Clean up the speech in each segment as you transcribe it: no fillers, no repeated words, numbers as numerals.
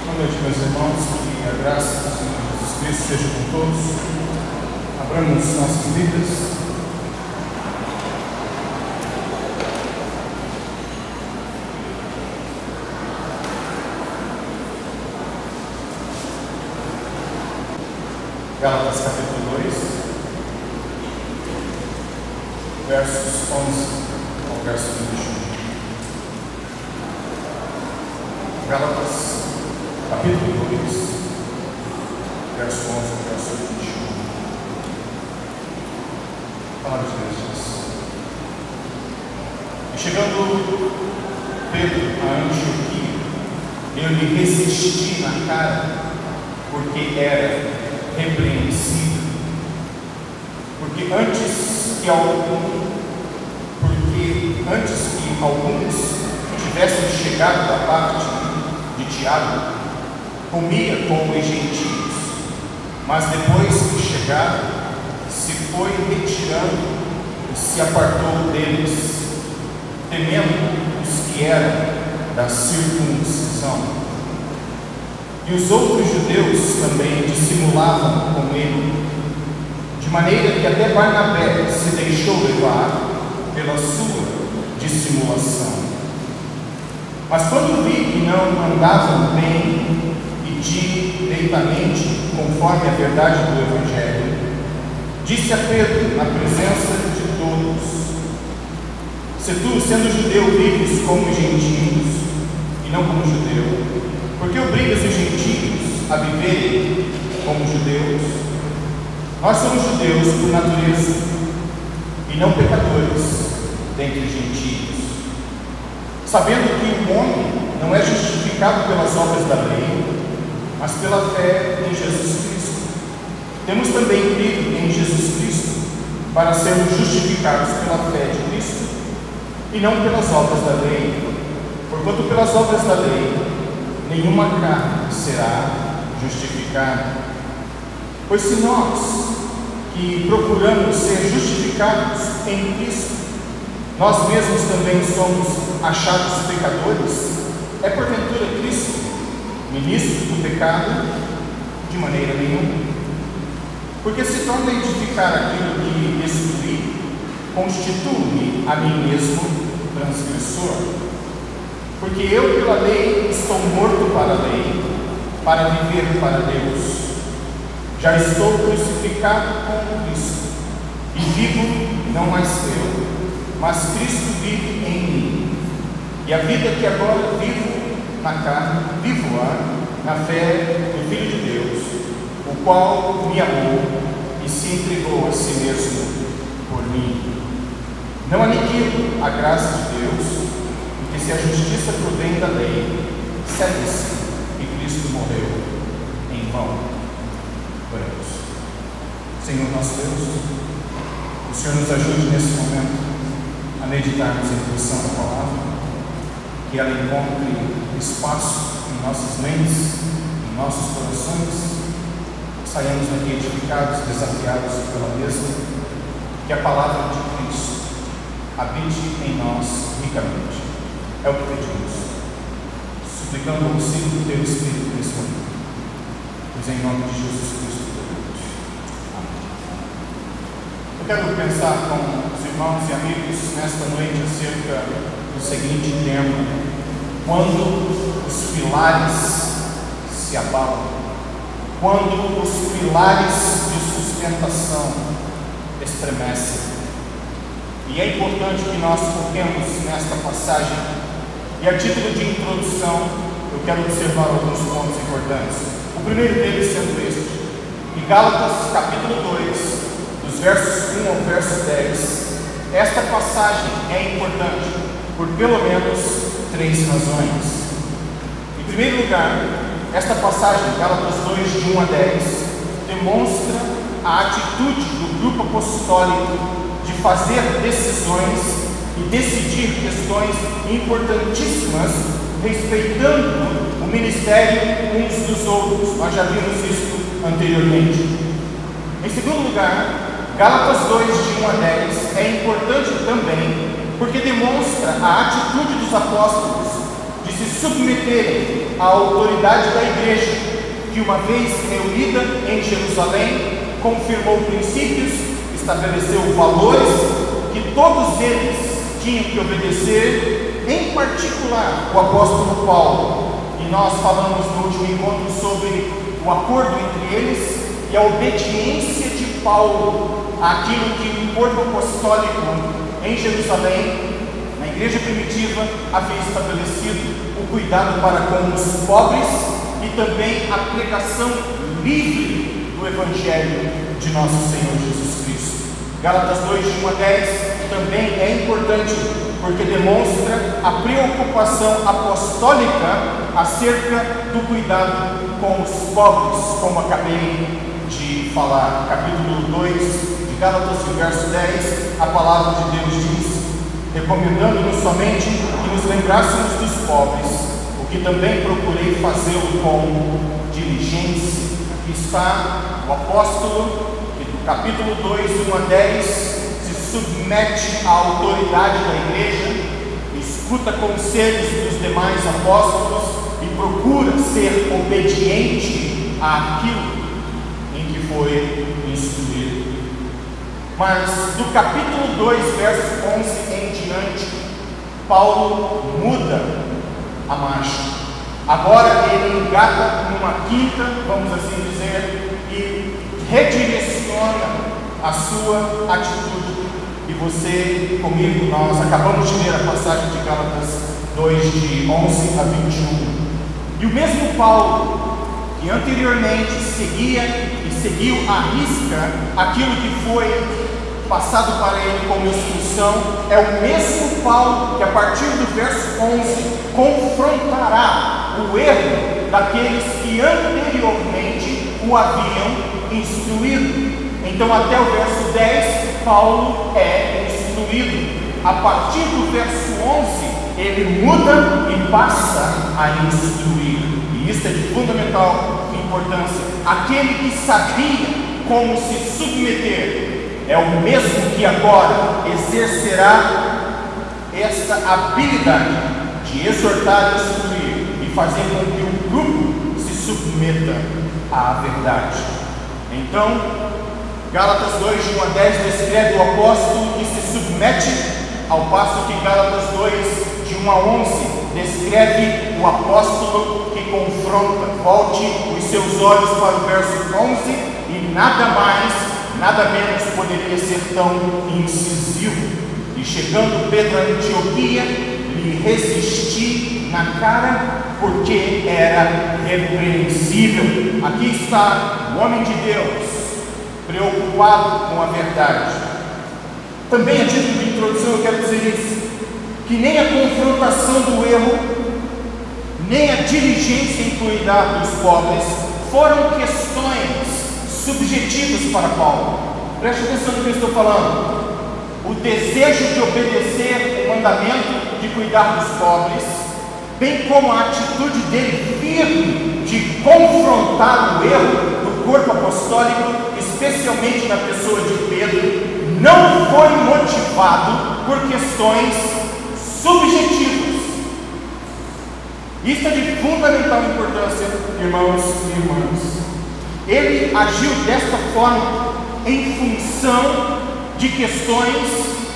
Boa noite, meus irmãos, que a graça do Senhor Jesus Cristo seja com todos. Abramos nossas Bíblias. Gálatas capítulo 2, versos 11 ao verso 21. Gálatas capítulo 2, verso 11 ao verso 21. Palavra de Deus diz: E chegando Pedro a Antioquia, eu lhe resisti na cara, porque era repreensível, porque antes que alguns tivessem chegado da parte de Tiago, comia com os gentios, mas depois que chegaram, se foi retirando e se apartou deles, temendo os que eram da circuncisão. E os outros judeus também dissimulavam com ele, de maneira que até Barnabé se deixou levar pela sua dissimulação. Mas quando vi que não andavam bem e direitamente conforme a verdade do Evangelho, disse a Pedro na presença de todos: Se tu, sendo judeu, vives como gentios e não como judeu, por que obrigas os gentios a viverem como judeus? Nós somos judeus por natureza e não pecadores dentre os gentios, sabendo que o homem não é justificado pelas obras da lei, mas pela fé em Jesus Cristo. Temos também crido em Jesus Cristo para sermos justificados pela fé de Cristo e não pelas obras da lei, porquanto pelas obras da lei nenhuma carne será justificada. Pois se nós, que procuramos ser justificados em Cristo, nós mesmos também somos achados pecadores, é porventura Cristo ministro do pecado? De maneira nenhuma. Porque se torna a edificar aquilo que destruí, constituo-me a mim mesmo transgressor. Porque eu pela lei estou morto para a lei, para viver para Deus. Já estou crucificado com Cristo, e vivo não mais eu, mas Cristo vive em mim. E a vida que agora vivo na carne, vivo-a na fé do Filho de Deus, o qual me amou e se entregou a si mesmo por mim. Não aniquilo a graça de Deus, porque se a justiça provém da lei, segue-se que Cristo morreu em vão. Oremos. Senhor nosso Deus, o Senhor nos ajude nesse momento a meditarmos em função da palavra, que ela encontre espaço em nossas mentes, em nossos corações, saiamos daqui edificados, desafiados pela mesma, que a palavra de Cristo habite em nós ricamente. É o que pedimos, suplicando o auxílio do Teu Espírito nesse momento, pois em nome de Jesus Cristo Deus. Amém. Eu quero pensar com os irmãos e amigos nesta noite acerca do seguinte tema: quando os pilares se abalam, quando os pilares de sustentação estremecem. E é importante que nós foquemos nesta passagem. E a título de introdução, eu quero observar alguns pontos importantes. O primeiro deles sendo este: em Gálatas capítulo 2, dos versos 1 ao verso 10, esta passagem é importante por pelo menos 3 razões. Em primeiro lugar, esta passagem, Gálatas 2, de 1 a 10, demonstra a atitude do grupo apostólico de fazer decisões e decidir questões importantíssimas, respeitando o ministério uns dos outros. Nós já vimos isso anteriormente. Em segundo lugar, Gálatas 2, de 1 a 10, é importante também porque demonstra a atitude dos apóstolos de se submeterem à autoridade da igreja, que uma vez reunida em Jerusalém, confirmou princípios, estabeleceu valores que todos eles tinham que obedecer, em particular o apóstolo Paulo. E nós falamos no último encontro sobre o acordo entre eles e a obediência de Paulo àquilo que o corpo apostólico em Jerusalém, na igreja primitiva, havia estabelecido: o cuidado para com os pobres e também a pregação livre do Evangelho de nosso Senhor Jesus Cristo. Gálatas 2, de 1 a 10 também é importante, porque demonstra a preocupação apostólica acerca do cuidado com os pobres, como acabei de falar. Capítulo 2 de Gálatas, verso 10, a palavra de Deus diz: recomendando-nos somente que nos lembrássemos dos pobres, o que também procurei fazê-lo com diligência. Aqui está o apóstolo, que do capítulo 2, 1 a 10, se submete à autoridade da igreja, escuta conselhos dos demais apóstolos e procura ser obediente àquilo em que foi instruído. Mas do capítulo 2, verso 11 em diante, Paulo muda a marcha. Agora ele engata numa quinta, vamos assim dizer, e redireciona a sua atitude. E você, comigo, nós acabamos de ler a passagem de Gálatas 2, de 11 a 21. E o mesmo Paulo, que anteriormente seguia e seguiu à risca aquilo que foi passado para ele como instrução, é o mesmo Paulo que a partir do verso 11 confrontará o erro daqueles que anteriormente o haviam instruído. Então até o verso 10, Paulo é instruído. A partir do verso 11, ele muda e passa a instruir. E isso é de fundamental importância. Aquele que sabia como se submeter é o mesmo que agora exercerá essa habilidade de exortar e instruir e fazer com que o grupo se submeta à verdade. Então, Gálatas 2, de 1 a 10 descreve o apóstolo que se submete, ao passo que Gálatas 2, de 1 a 11 descreve o apóstolo que confronta. Volte os seus olhos para o verso 11 e nada mais, nada menos poderia ser tão incisivo. E chegando Pedro a Antioquia, lhe resisti na cara, porque era repreensível. Aqui está o homem de Deus, preocupado com a verdade. Também a título de introdução eu quero dizer isso, que nem a confrontação do erro, nem a diligência em cuidar dos pobres foram questões subjetivas para Paulo. Preste atenção no que eu estou falando. O desejo de obedecer o mandamento de cuidar dos pobres, bem como a atitude dele firme de confrontar o erro do corpo apostólico, especialmente na pessoa de Pedro, não foi motivado por questões subjetivas. Isso é de fundamental importância, irmãos e irmãs. Ele agiu desta forma em função de questões,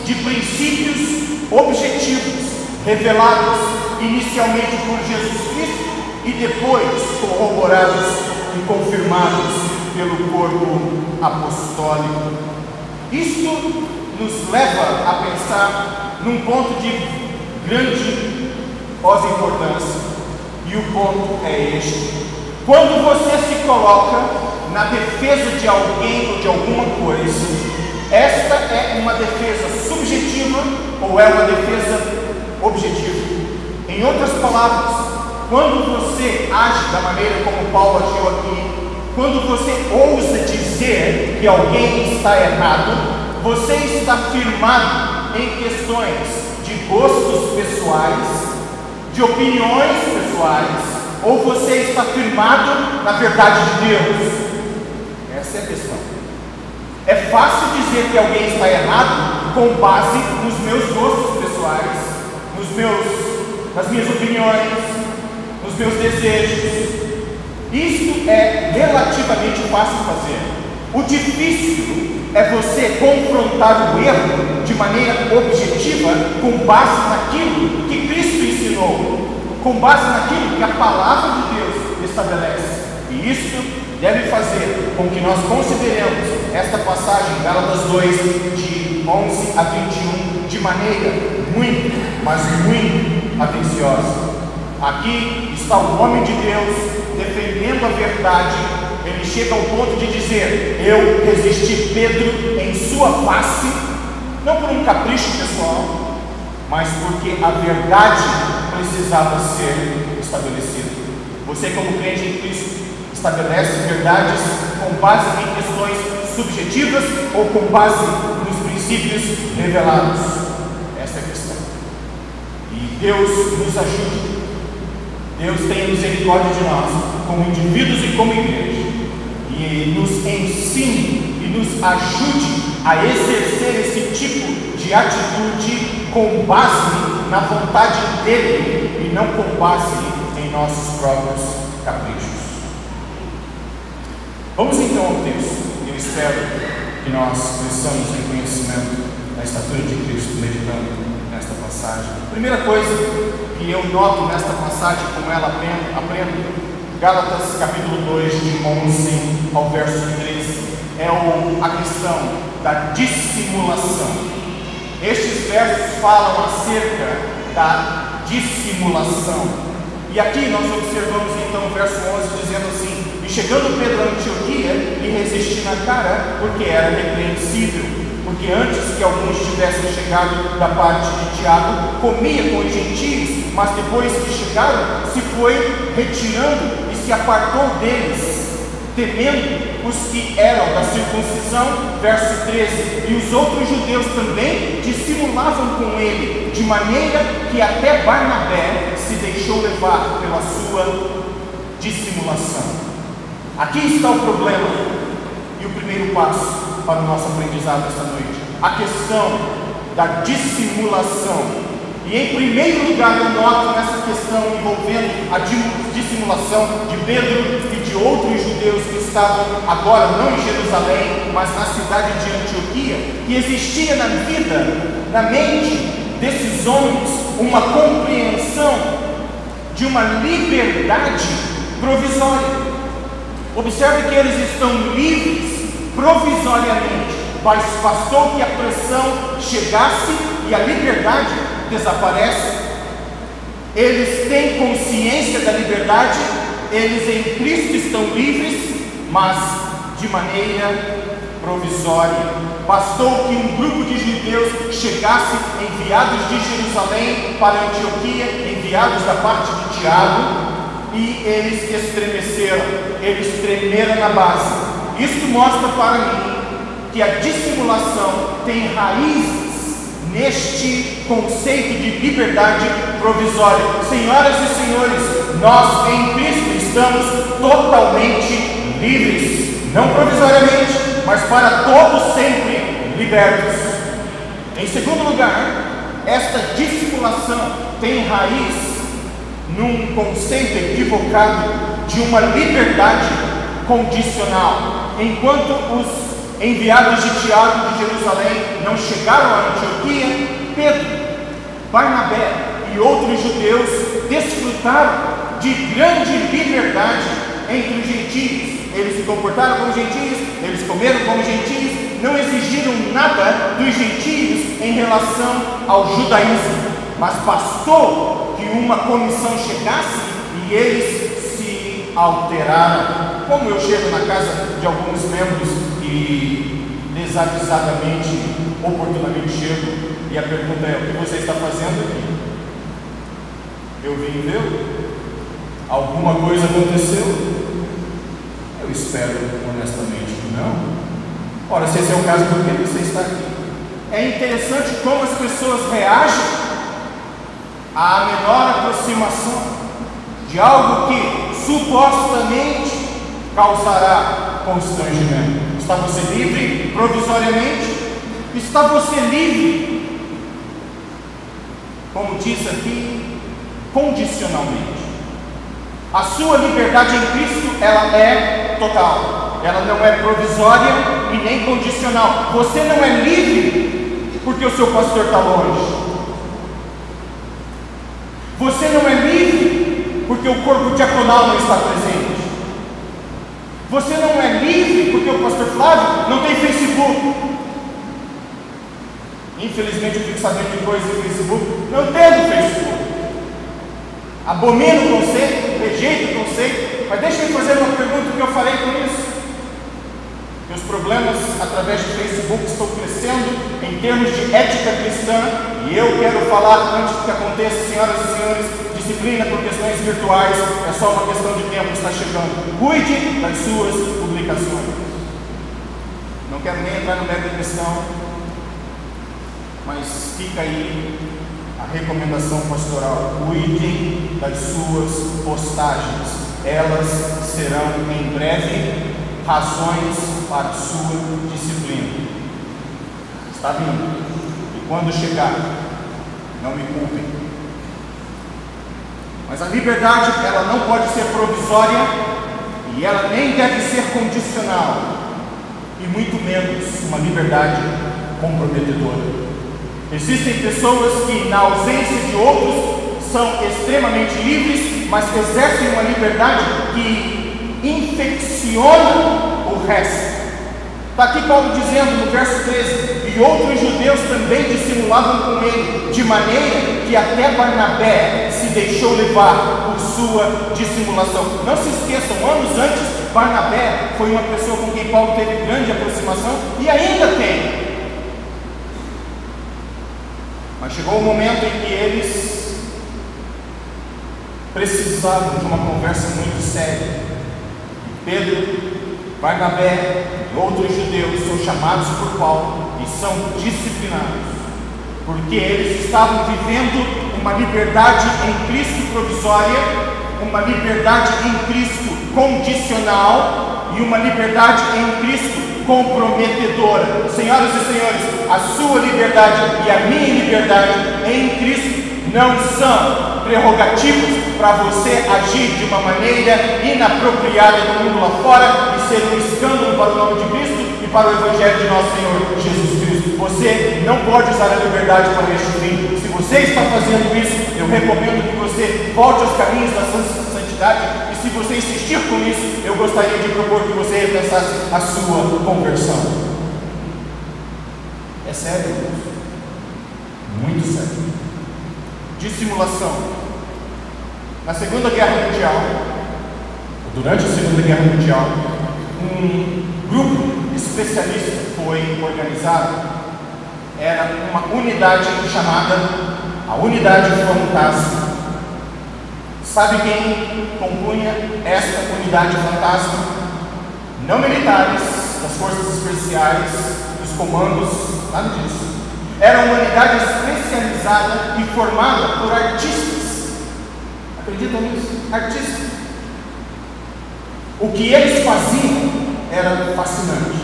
de princípios objetivos, revelados inicialmente por Jesus Cristo e depois corroborados e confirmados pelo corpo apostólico. Isto nos leva a pensar num ponto de grandiosa importância, e o ponto é este: quando você se coloca na defesa de alguém ou de alguma coisa, esta é uma defesa subjetiva ou é uma defesa objetiva? Em outras palavras, quando você age da maneira como Paulo agiu aqui, quando você ousa dizer que alguém está errado, você está firmado em questões de gostos pessoais, de opiniões pessoais, ou você está firmado na verdade de Deus? Essa é a questão. É fácil dizer que alguém está errado com base nos meus gostos pessoais, nos meus nas minhas opiniões, nos meus desejos. Isso é relativamente fácil fazer. O difícil é você confrontar o erro de maneira objetiva, com base naquilo que Cristo ensinou, com base naquilo que a palavra de Deus estabelece. E isso deve fazer com que nós consideremos esta passagem, Gálatas 2, de 11 a 21, de maneira muito, mas muito atenciosa. Aqui está o homem de Deus defendendo a verdade. Ele chega ao ponto de dizer: eu resisti Pedro em sua face, não por um capricho pessoal, mas porque a verdade precisava ser estabelecida. Você, como crente em Cristo, estabelece verdades com base em questões subjetivas ou com base nos princípios revelados? Essa é a questão. E Deus nos ajude. Deus tem misericórdia de nós, como indivíduos e como igreja, e nos ensine e nos ajude a exercer esse tipo de atitude com base na vontade dele e não com base em nossos próprios caprichos. Vamos então ao texto. Eu espero que nós cresçamos em conhecimento da estatura de Cristo, meditando nesta passagem. A primeira coisa que eu noto nesta passagem, como ela aprendo, Gálatas capítulo 2, de 11 ao verso 13, é a questão da dissimulação. Estes versos falam acerca da dissimulação. E aqui nós observamos então o verso 11 dizendo assim: e chegando Pedro a Antioquia, lhe resisti na cara, porque era repreensível, porque antes que alguns tivessem chegado da parte de Tiago, comia com os gentios, mas depois que chegaram, se foi retirando e se apartou deles, temendo os que eram da circuncisão. Verso 13: e os outros judeus também dissimulavam com ele, de maneira que até Barnabé se deixou levar pela sua dissimulação. Aqui está o problema e o primeiro passo para o nosso aprendizado esta noite: a questão da dissimulação. E em primeiro lugar eu noto nessa questão envolvendo a dissimulação de Pedro e de outros judeus que estavam agora não em Jerusalém, mas na cidade de Antioquia, que existia na vida, na mente desses homens, uma compreensão de uma liberdade provisória. Observe que eles estão livres provisoriamente, mas bastou que a pressão chegasse e a liberdade desaparece. Eles têm consciência da liberdade, eles em Cristo estão livres, mas de maneira provisória. Bastou que um grupo de judeus chegasse, enviados de Jerusalém para Antioquia, enviados da parte de Tiago, e eles estremeceram, eles tremeram na base. Isto mostra para mim que a dissimulação tem raízes neste conceito de liberdade provisória. Senhoras e senhores, nós em Cristo estamos totalmente livres, não provisoriamente, mas para todos sempre libertos. Em segundo lugar, esta dissimulação tem raiz num conceito equivocado de uma liberdade condicional. Enquanto os enviados de Tiago de Jerusalém não chegaram a Antioquia, Pedro, Barnabé e outros judeus desfrutaram de grande liberdade entre os gentios. Eles se comportaram como gentios, eles comeram como gentios, não exigiram nada dos gentios em relação ao judaísmo, mas bastou que uma comissão chegasse e eles se alteraram. Como eu chego na casa de alguns membros e desavisadamente, oportunamente chego, e a pergunta é: o que você está fazendo aqui? Eu vim ver? Alguma coisa aconteceu? Eu espero honestamente que não. Ora, se esse é o caso, por que você está aqui? É interessante como as pessoas reagem à menor aproximação de algo que supostamente causará constrangimento. Está você livre provisoriamente? Está você livre, como diz aqui, condicionalmente. A sua liberdade em Cristo, ela é total. Ela não é provisória e nem condicional. Você não é livre porque o seu pastor está longe. Você não é livre porque o corpo diaconal não está presente. Você não é livre porque o pastor Flávio não tem Facebook. Infelizmente eu fico sabendo de coisas no Facebook. Não tendo Facebook. Abomino o conceito, rejeito o conceito. Mas deixa eu fazer uma pergunta que eu falei com isso. Meus problemas através do Facebook estão crescendo em termos de ética cristã. E eu quero falar, antes que aconteça, senhoras e senhores, disciplina por questões virtuais é só uma questão de tempo, está chegando. Cuide das suas publicações. Não quero nem entrar no mérito cristão, mas fica aí a recomendação pastoral: cuidem das suas postagens, elas serão em breve razões para sua disciplina. Está vindo, e quando chegar, não me culpem. Mas a liberdade, ela não pode ser provisória e ela nem deve ser condicional, e muito menos uma liberdade comprometedora. Existem pessoas que, na ausência de outros, são extremamente livres, mas exercem uma liberdade que infecciona o resto. Está aqui Paulo dizendo no verso 13: e outros judeus também dissimulavam com ele, de maneira que até Barnabé se deixou levar por sua dissimulação. Não se esqueçam, anos antes, Barnabé foi uma pessoa com quem Paulo teve grande aproximação e ainda tem. Mas chegou o momento em que eles precisavam de uma conversa muito séria. Pedro, Barnabé e outros judeus são chamados por Paulo e são disciplinados, porque eles estavam vivendo uma liberdade em Cristo provisória, uma liberdade em Cristo condicional e uma liberdade em Cristo comprometedora. Senhoras e senhores, a sua liberdade e a minha liberdade em Cristo não são prerrogativas para você agir de uma maneira inapropriada no mundo lá fora e ser um escândalo para o nome de Cristo e para o Evangelho de nosso Senhor Jesus Cristo. Você não pode usar a liberdade para este fim. Se você está fazendo isso, eu recomendo que você volte aos caminhos da santidade. E se você insistir com isso, eu gostaria de propor que você repensasse a sua conversão. É sério, muito sério. Dissimulação. Na Segunda Guerra Mundial, durante a Segunda Guerra Mundial, um grupo especialista foi organizado. Era uma unidade chamada a Unidade Fantasma. Sabe quem compunha esta unidade fantasma? Não militares, das forças especiais, dos comandos, nada disso. Era uma unidade especializada e formada por artistas. Acreditam nisso? Artistas. O que eles faziam era fascinante.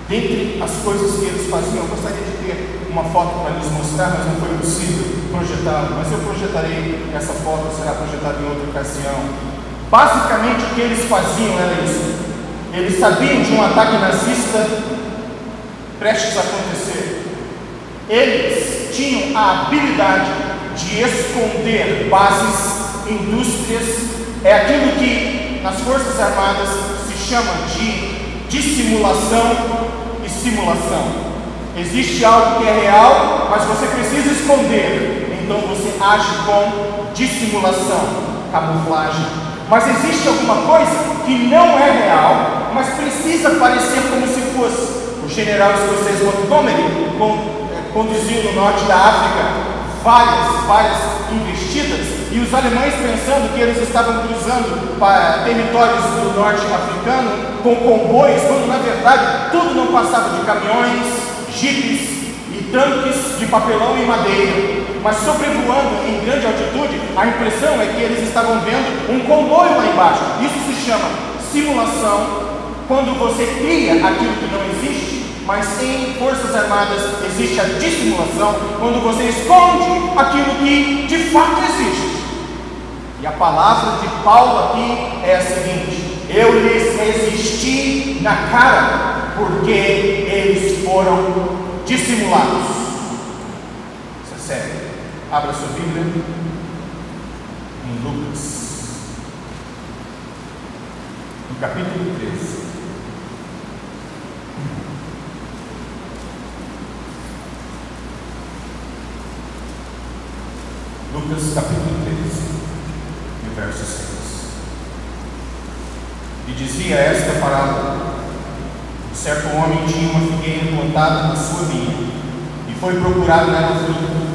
Dentre as coisas que eles faziam, eu gostaria de ter uma foto para lhes mostrar, mas não foi possível projetá-la. Mas eu projetarei essa foto, será projetada em outra ocasião. Basicamente, o que eles faziam era isso. Eles sabiam de um ataque nazista prestes a acontecer. Eles tinham a habilidade de esconder bases, indústrias. É aquilo que nas Forças Armadas se chama de dissimulação e simulação. Existe algo que é real, mas você precisa esconder. Então você age com dissimulação, camuflagem. Mas existe alguma coisa que não é real, mas precisa parecer como se fosse. O general escocês Montgomery conduziu no norte da África várias investidas, e os alemães, pensando que eles estavam cruzando para territórios do norte africano com comboios, quando na verdade tudo não passava de caminhões, jipes e tanques de papelão e madeira. Mas sobrevoando em grande altitude, a impressão é que eles estavam vendo um comboio lá embaixo. Isso se chama simulação, quando você cria aquilo que não existe mas em forças armadas existe a dissimulação, quando você esconde aquilo que de fato existe. E a palavra de Paulo aqui é a seguinte: eu lhes resisti na cara, porque eles foram dissimulados. Isso é sério. Abra sua Bíblia em Lucas, no capítulo 13. Lucas capítulo 13, no verso 6. E dizia esta parábola: certo homem tinha uma figueira plantada na sua vinha, e foi procurar nela fruto.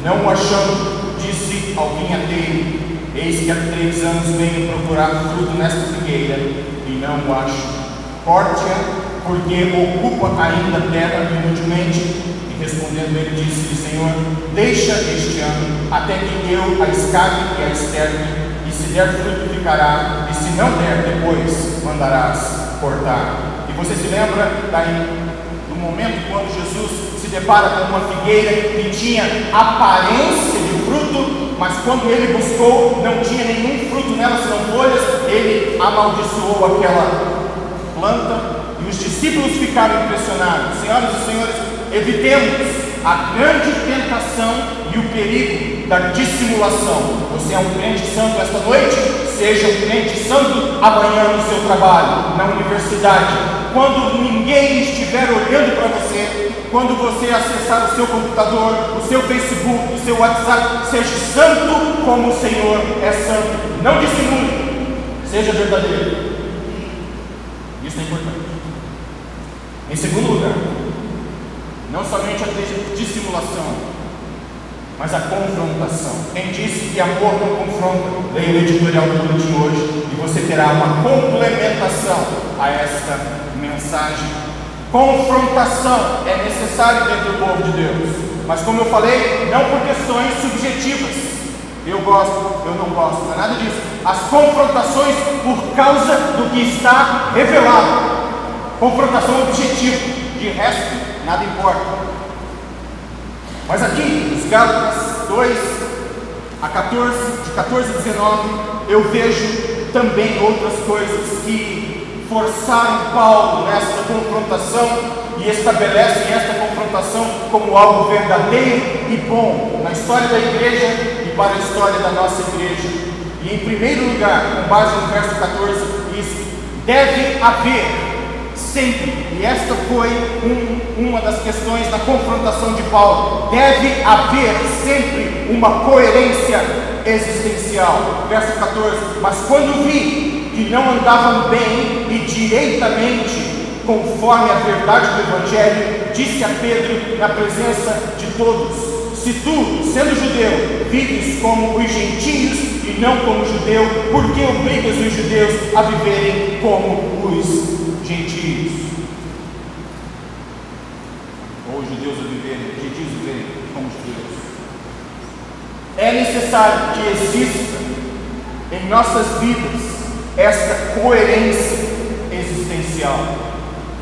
Não o achando, disse ao vinhateiro: eis que há 3 anos venho procurar fruto nesta figueira, e não o acho. Corte-a, porque ocupa ainda terra inutilmente. Respondendo ele, disse-lhe: Senhor, deixa este ano, até que eu a escave e a externe, e se der fruto ficará, e se não der, depois mandarás cortar. E você se lembra do momento quando Jesus se depara com uma figueira que tinha aparência de fruto, mas quando ele buscou, não tinha nenhum fruto nela, senão folhas. Ele amaldiçoou aquela planta, e os discípulos ficaram impressionados. Senhoras e senhores, evitemos a grande tentação e o perigo da dissimulação. Você é um crente santo esta noite? Seja um crente santo amanhã no seu trabalho, na universidade, quando ninguém estiver olhando para você, quando você acessar o seu computador, o seu Facebook, o seu WhatsApp. Seja santo como o Senhor é santo. Não dissimule, seja verdadeiro. Isso é importante. Em segundo lugar, não somente a dissimulação, mas a confrontação. Quem disse que amor não confronta? Leia o editorial do boletim hoje e você terá uma complementação a esta mensagem. Confrontação é necessária dentro do povo de Deus, mas como eu falei, não por questões subjetivas. Eu gosto, eu não gosto, não é nada disso. As confrontações por causa do que está revelado. Confrontação objetiva, de resto, nada importa. Mas aqui, nos Gálatas 2 a 14, de 14 a 19, eu vejo também outras coisas que forçaram Paulo nessa confrontação e estabelecem esta confrontação como algo verdadeiro e bom na história da igreja e para a história da nossa igreja. E em primeiro lugar, com base no verso 14, diz: deve haver sempre, e esta foi uma das questões da confrontação de Paulo, deve haver sempre uma coerência existencial. Verso 14: mas quando vi que não andavam bem e direitamente conforme a verdade do Evangelho, disse a Pedro na presença de todos: se tu, sendo judeu, vives como os gentios e não como judeu, por que obrigas os judeus a viverem como os gentios? Ou os judeus a viverem, os gentios a viverem como judeus. É necessário que exista em nossas vidas esta coerência existencial.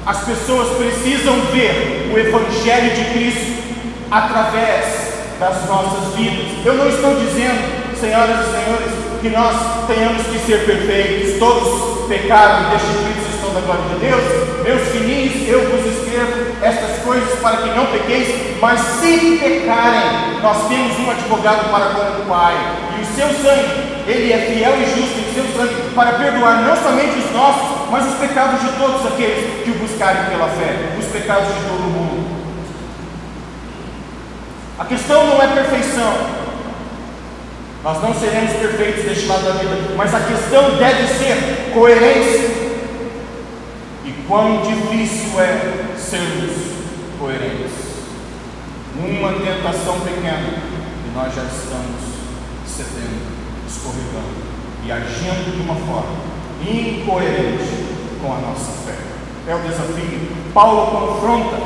As pessoas precisam ver o Evangelho de Cristo através das nossas vidas. Eu não estou dizendo, senhoras e senhores, que nós tenhamos que ser perfeitos. Todos pecaram e destituídos estão da glória de Deus. Meus filhinhos, eu vos escrevo estas coisas para que não pequeis, mas se pecarem, nós temos um advogado para com o Pai, e o seu sangue, ele é fiel e justo em seu sangue para perdoar não somente os nossos, mas os pecados de todos aqueles que o buscarem pela fé, os pecados de todo mundo. A questão não é perfeição. Nós não seremos perfeitos deste lado da vida, mas a questão deve ser coerência. E quão difícil é sermos coerentes. Uma tentação pequena e nós já estamos cedendo, escorregando e agindo de uma forma incoerente com a nossa fé. É o desafio. Paulo confronta,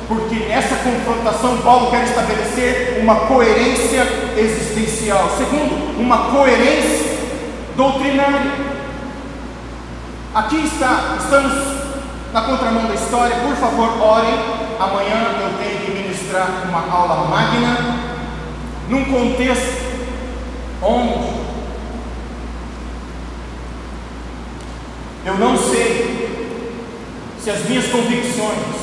porque nessa confrontação Paulo quer estabelecer uma coerência existencial. Segundo, uma coerência doutrinária. Aqui estamos na contramão da história, por favor, orem. Amanhã eu tenho que ministrar uma aula magna, num contexto onde eu não sei se as minhas convicções,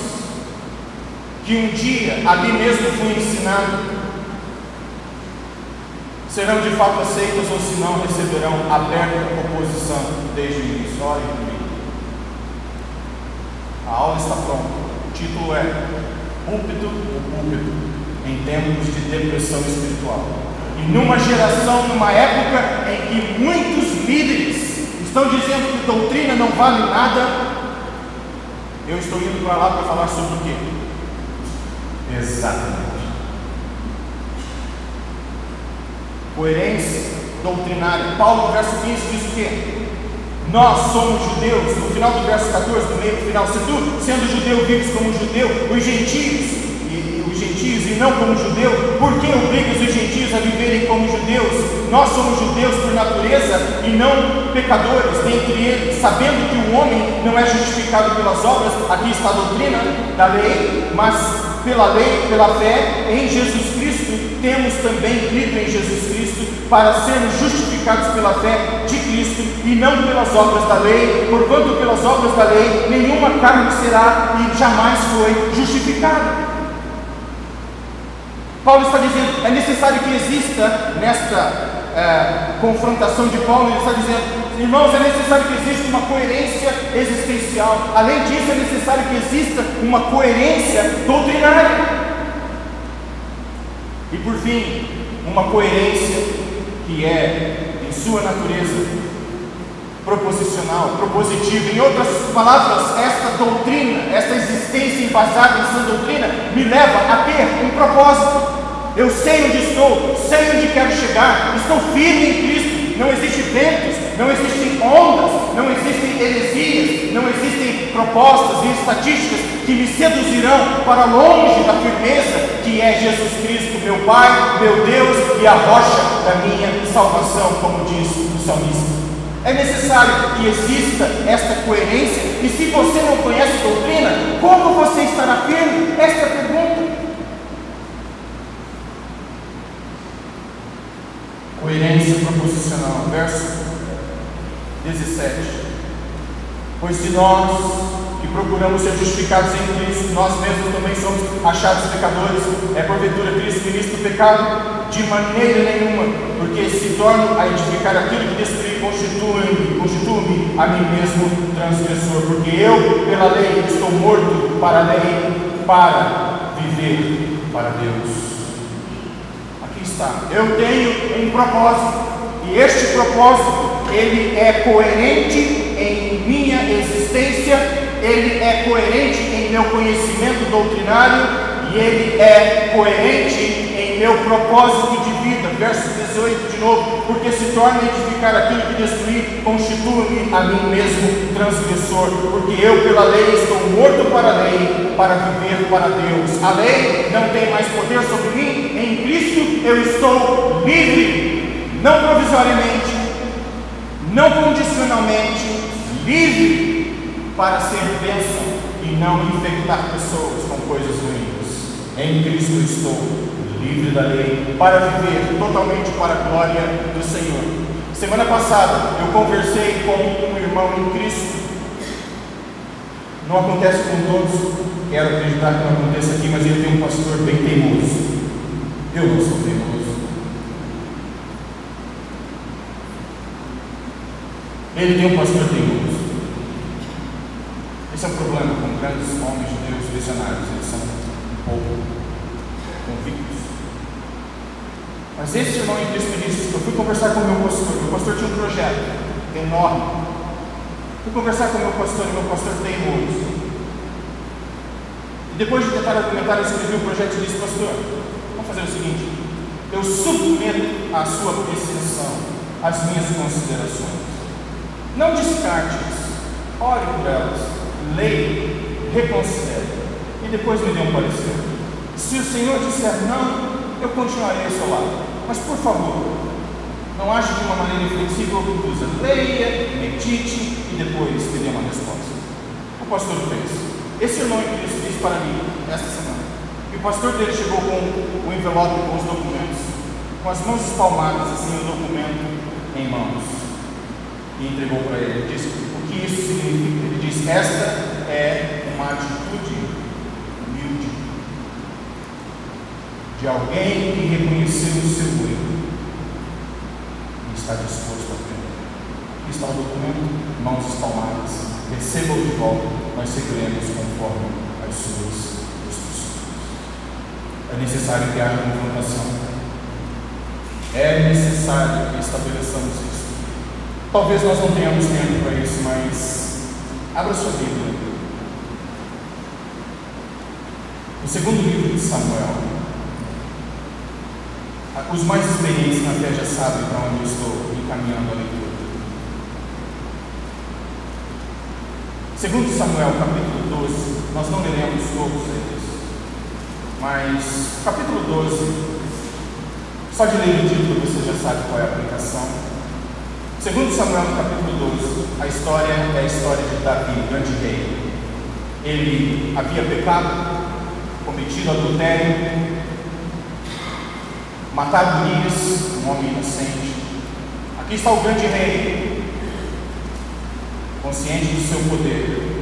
que um dia a mim mesmo fui ensinado, serão de fato aceitas ou se não receberão aberta oposição desde o início. Olhem comigo. A aula está pronta. O título é Púlpito ou Púlpito em tempos de depressão espiritual. E numa geração, numa época em que muitos líderes estão dizendo que doutrina não vale nada, eu estou indo para lá para falar sobre o quê? Exatamente. Coerência doutrinária. Paulo, no verso 15, diz o quê? Nós somos judeus. No final do verso 14, no meio do final, se tu, sendo judeu, vives como judeu, os gentios e não como judeu, por que obrigas os gentios a viverem como judeus? Nós somos judeus por natureza e não pecadores dentre eles, sabendo que o homem não é justificado pelas obras. Aqui está a doutrina da lei, mas pela lei, pela fé em Jesus Cristo, temos também crido em Jesus Cristo para sermos justificados pela fé de Cristo e não pelas obras da lei, porquanto pelas obras da lei nenhuma carne será e jamais foi justificada. Paulo está dizendo, é necessário que exista nesta confrontação de Paulo, ele está dizendo, irmãos, é necessário que exista uma coerência existencial. Além disso, é necessário que exista uma coerência doutrinária. E por fim, uma coerência que é, em sua natureza, proposicional, propositiva. Em outras palavras, esta doutrina, esta existência embasada em sã doutrina, me leva a ter um propósito. Eu sei onde estou, sei onde quero chegar, estou firme em Cristo. Não existem ventos, não existem ondas, não existem heresias, não existem propostas e estatísticas que me seduzirão para longe da firmeza que é Jesus Cristo, meu Pai, meu Deus e a rocha da minha salvação, como diz o salmista. É necessário que exista esta coerência, e se você não conhece doutrina, como você estará firme? Esta é a pergunta. Coerência proposicional, verso 17. Pois se nós que procuramos ser justificados em Cristo, nós mesmos também somos achados pecadores, é porventura Cristo ministro do pecado? De maneira nenhuma, porque se torno a edificar aquilo que destruí, constituo-me a mim mesmo transgressor, porque eu, pela lei, estou morto para a lei, para viver para Deus. Aqui está, eu tenho um propósito, e este propósito, ele é coerente em minha existência, ele é coerente em meu conhecimento doutrinário, e ele é coerente em meu propósito de vida. Verso 18 de novo, porque se torna a edificar aquilo que destruí, constitua-me a mim mesmo transgressor, porque eu pela lei estou morto para a lei, para viver para Deus. A lei não tem mais poder sobre mim, em Cristo eu estou livre, não provisoriamente, não condicionalmente, livre para ser bênção e não infectar pessoas com coisas ruins. Em Cristo eu estou livre da lei, para viver totalmente para a glória do Senhor. Semana passada eu conversei com um irmão em Cristo. Não acontece com todos, quero acreditar que não aconteça aqui, mas ele tem um pastor bem teimoso. Eu não sou teimoso. Ele tem um pastor teimoso. Esse é o problema com grandes homens de Deus visionários, eles são um pouco convictos. Mas esse irmão em Cristo me disse, eu fui conversar com o meu pastor tinha um projeto enorme. Fui conversar com o meu pastor, e meu pastor teimoso. E depois de tentar argumentar, eu escrevi o projeto e disse, pastor, vamos fazer o seguinte, eu submeto à sua apreciação as minhas considerações. Não descarte-as, ore por elas, leia, reconsidere, e depois me dê um parecer. Se o Senhor disser não, eu continuarei ao seu lado. Mas por favor, não age de uma maneira inflexível ou confusa. Leia, medite e depois me dê uma resposta. O pastor fez? Esse irmão em Cristo disse para mim, esta semana, que o pastor dele chegou com o envelope com os documentos, com as mãos espalmadas, assim, o documento em mãos, e entregou para ele. Ele disse: o que isso significa? Ele disse: esta é uma atitude humilde de alguém que reconheceu o seu erro e está disposto a aprender. Aqui está o documento, mãos espalmadas, receba-o de volta, nós seguiremos conforme as suas instruções. É necessário que haja confrontação. É necessário que estabeleçamos isso. Talvez nós não tenhamos tempo para isso, mas abra sua Bíblia. No segundo livro de Samuel, os mais experientes na fé já sabem para onde eu estou encaminhando a leitura. Segundo Samuel, capítulo 12, nós não leremos todos eles, mas capítulo 12, só de ler o título você já sabe qual é a aplicação. Segundo Samuel, capítulo 12, a história é a história de Davi, o grande rei. Ele havia pecado, cometido adultério, matado Urias, um homem inocente. Aqui está o grande rei, consciente do seu poder.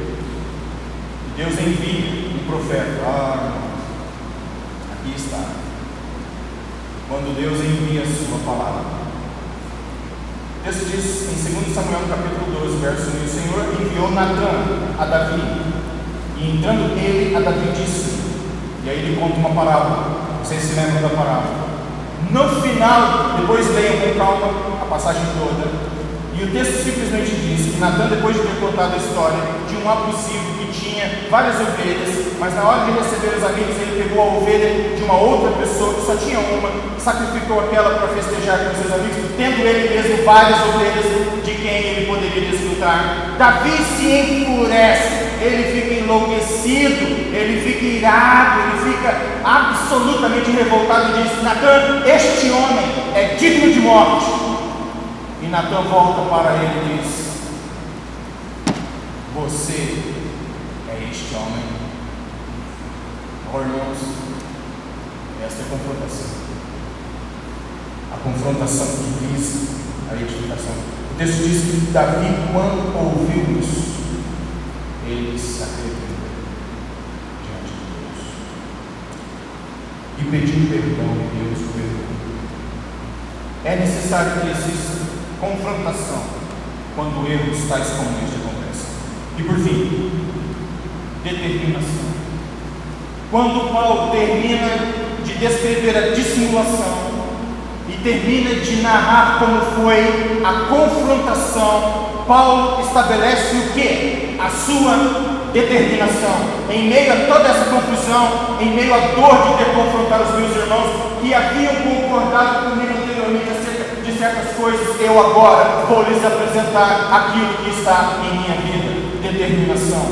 E Deus envia um profeta. Aqui está. Quando Deus envia a sua palavra. O texto diz em 2 Samuel capítulo 12, verso 1: o Senhor enviou Natã a Davi, e entrando ele a Davi disse, e aí ele conta uma parábola. Vocês se lembram da parábola? No final, depois leiam com calma a passagem toda, e o texto simplesmente diz que Natã, depois de ter contado a história de um abusivo que tinha várias ovelhas, mas na hora de receber os amigos ele pegou a ovelha de uma outra pessoa que só tinha uma, sacrificou aquela para festejar com seus amigos, tendo ele mesmo várias ovelhas de quem ele poderia desfrutar. Davi se enfurece, ele fica enlouquecido, ele fica irado, ele fica absolutamente revoltado e diz: Natã, este homem é digno de morte. E Natã volta para ele e diz: você é este homem. Oh, irmãos, esta é a confrontação. A confrontação que visa a edificação. O texto diz que Davi, quando ouviu isso, ele se arrependeu diante de Deus e pediu perdão, e Deus o perdoou. É necessário que exista confrontação quando erros tais como este acontecem. E por fim, determinação. Quando Paulo termina de descrever a dissimulação e termina de narrar como foi a confrontação, Paulo estabelece o que? A sua determinação. Em meio a toda essa confusão, em meio à dor de ter confrontado os meus irmãos que haviam concordado comigo anteriormente acerca de certas coisas, eu agora vou lhes apresentar aquilo que está em minha vida. Determinação.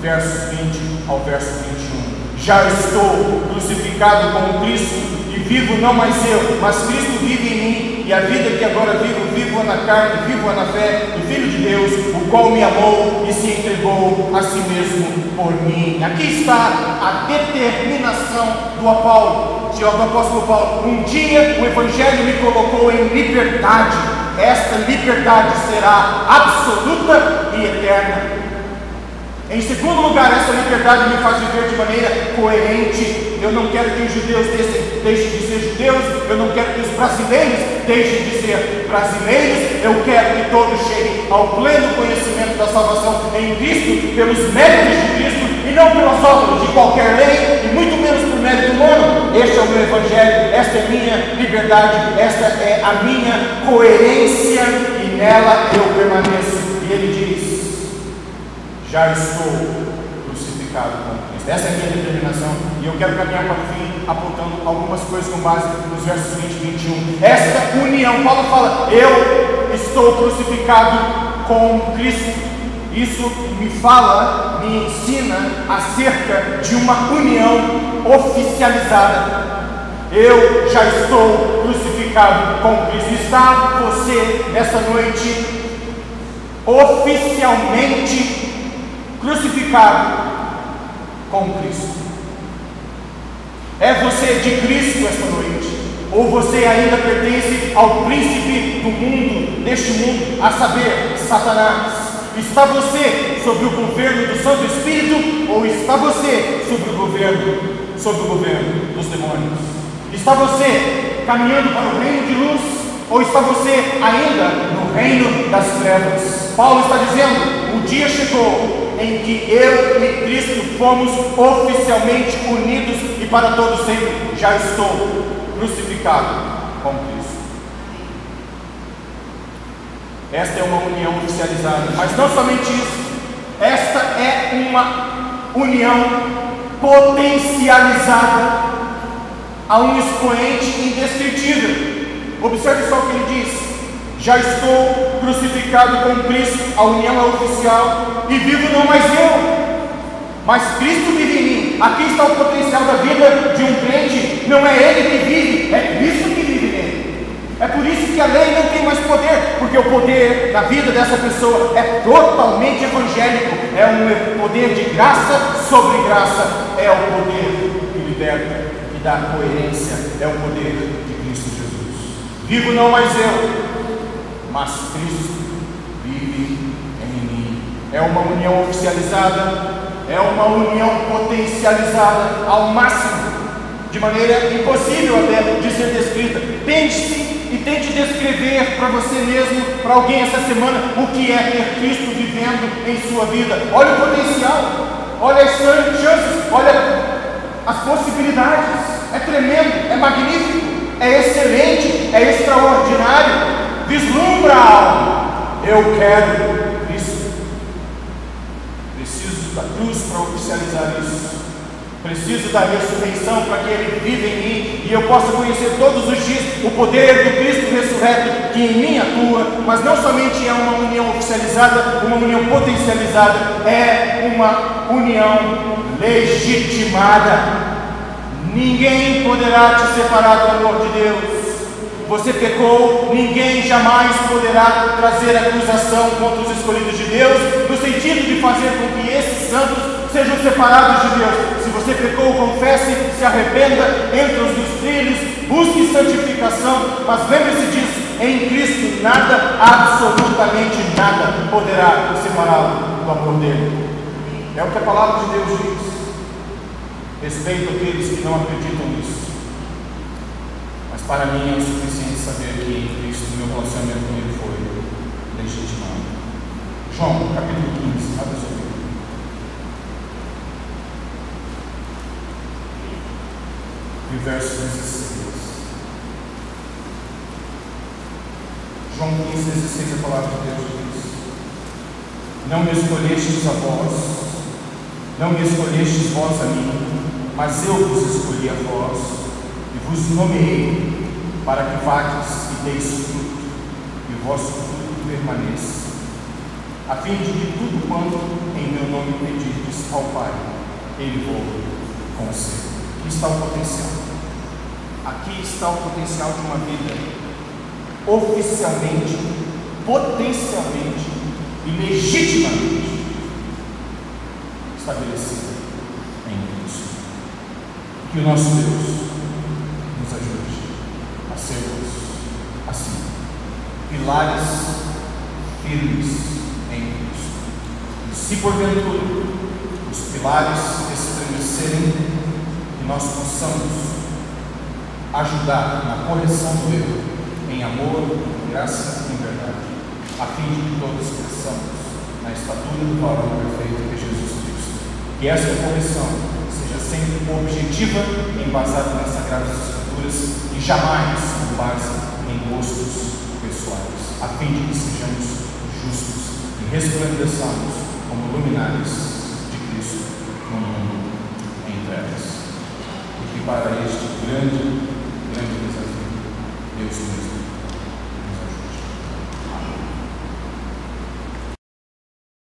Versos 20 ao verso 21. Já estou crucificado com Cristo, e vivo não mais eu, mas Cristo vive em mim, e a vida que agora vivo, vivo-a na carne, vivo-a na fé do Filho de Deus, o qual me amou e se entregou a si mesmo por mim. Aqui está a determinação do apóstolo Paulo. Um dia o Evangelho me colocou em liberdade. Esta liberdade será absoluta e eterna. Em segundo lugar, essa liberdade me faz viver de maneira coerente. Eu não quero que os judeus deixem de ser judeus, eu não quero que os brasileiros deixem de ser brasileiros, eu quero que todos cheguem ao pleno conhecimento da salvação em Cristo, pelos méritos de Cristo, e não pelas obras de qualquer lei, e muito menos por mérito humano. Este é o meu Evangelho, esta é a minha liberdade, esta é a minha coerência, e nela eu permaneço. E ele diz: já estou crucificado com Cristo. Essa é a minha determinação, e eu quero caminhar para o fim, apontando algumas coisas com base nos versos 20 e 21. Esta união, Paulo fala: eu estou crucificado com Cristo. Isso me ensina acerca de uma união oficializada. Eu já estou crucificado com Cristo. Está você, nessa noite, oficialmente crucificado com Cristo. É você de Cristo esta noite? Ou você ainda pertence ao príncipe do mundo, deste mundo, a saber, Satanás? Está você sob o governo do Santo Espírito, ou está você sob o governo dos demônios? Está você caminhando para o reino de luz, ou está você ainda no reino das trevas? Paulo está dizendo: o dia chegou em que eu e Cristo fomos oficialmente unidos e para todo sempre. Já estou crucificado com Cristo. Esta é uma união oficializada, mas não somente isso, esta é uma união potencializada a um expoente indescritível. Observe só o que ele diz: já estou crucificado com Cristo, a união é oficial, e vivo não mais eu, mas Cristo vive em mim. Aqui está o potencial da vida de um crente. Não é ele que vive, é Cristo que vive nele. É por isso que a lei não tem mais poder, porque o poder da vida dessa pessoa é totalmente evangélico. É um poder de graça sobre graça. É o poder que liberta e dá coerência. É o poder de Cristo Jesus. Vivo não mais eu, mas Cristo vive em mim. É uma união oficializada, é uma união potencializada ao máximo, de maneira impossível até de ser descrita. Tente-se e tente descrever para você mesmo, para alguém essa semana, o que é ter Cristo vivendo em sua vida. Olha o potencial, olha as chances, olha as possibilidades. É tremendo, é magnífico, é excelente, é extraordinário. Vislumbra algo. Eu quero Cristo. Preciso da cruz para oficializar isso. Preciso da ressurreição para que Ele viva em mim e eu possa conhecer todos os dias o poder do Cristo ressurreto que em mim atua. Mas não somente é uma união oficializada, uma união potencializada, é uma união legitimada. Ninguém poderá te separar do amor de Deus. Você pecou, ninguém jamais poderá trazer acusação contra os escolhidos de Deus, no sentido de fazer com que esses santos sejam separados de Deus. Se você pecou, confesse, se arrependa, entre os dos trilhos, busque santificação, mas lembre-se disso: em Cristo nada, absolutamente nada, poderá separá-lo do amor dele. É o que a palavra de Deus diz. Respeito aqueles que não acreditam nisso, mas para mim é o suficiente saber que em Cristo meu relacionamento com Ele foi legitimado. João, capítulo 15, abre o seu livro. E verso 16. João 15, 16, a palavra de Deus diz: não me escolhestes a vós, não me escolhestes vós a mim, mas eu vos escolhi a vós e vos nomeei para que vades e deis fruto, e o vosso fruto permaneça, a fim de que tudo quanto em meu nome pedirdes ao Pai, Ele vos conceda. Aqui está o potencial. Aqui está o potencial de uma vida oficialmente, potencialmente e legitimamente estabelecida em Cristo. Que o nosso Deus nos ajude a sermos assim, pilares firmes em Cristo. E se porventura os pilares estremecerem, que nós possamos ajudar na correção do erro, em amor, em graça e em verdade, a fim de que todos cresçamos na estatura do varão perfeito que é Jesus Cristo. Que essa correção seja sempre objetiva, embasada nas Sagradas Escrituras e jamais com base em gostos pessoais, a fim de que sejamos justos e resplandeçamos como luminares de Cristo no mundo em trevas. E que para este grande